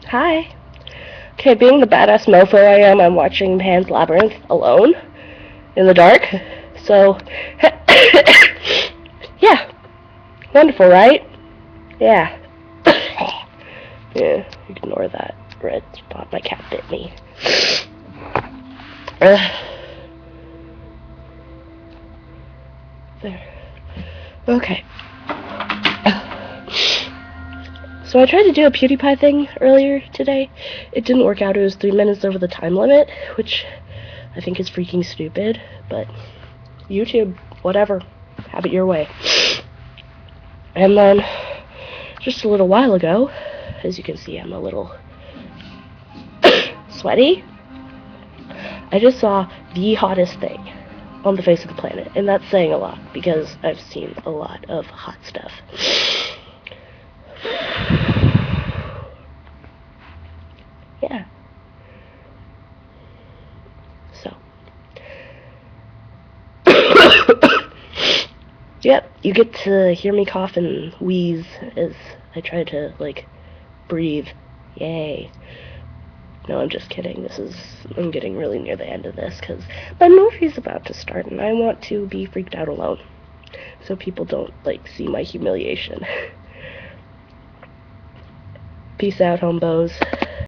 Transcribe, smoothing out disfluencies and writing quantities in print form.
Hi. Okay, being the badass mofo I am, I'm watching Pan's Labyrinth alone in the dark. So, yeah, wonderful, right? Yeah. Yeah, ignore that red spot. My cat bit me. There. Okay. So I tried to do a PewDiePie thing earlier today. It didn't work out. It was 3 minutes over the time limit, which I think is freaking stupid. But YouTube, whatever. Have it your way. And then, just a little while ago, as you can see, I'm a little sweaty. I just saw the hottest thing on the face of the planet, and that's saying a lot because I've seen a lot of hot stuff. Yeah. So. Yep, you get to hear me cough and wheeze as I try to, breathe. Yay. No, I'm just kidding. I'm getting really near the end of this because my movie's about to start and I want to be freaked out alone. So people don't, see my humiliation. Peace out, homebos.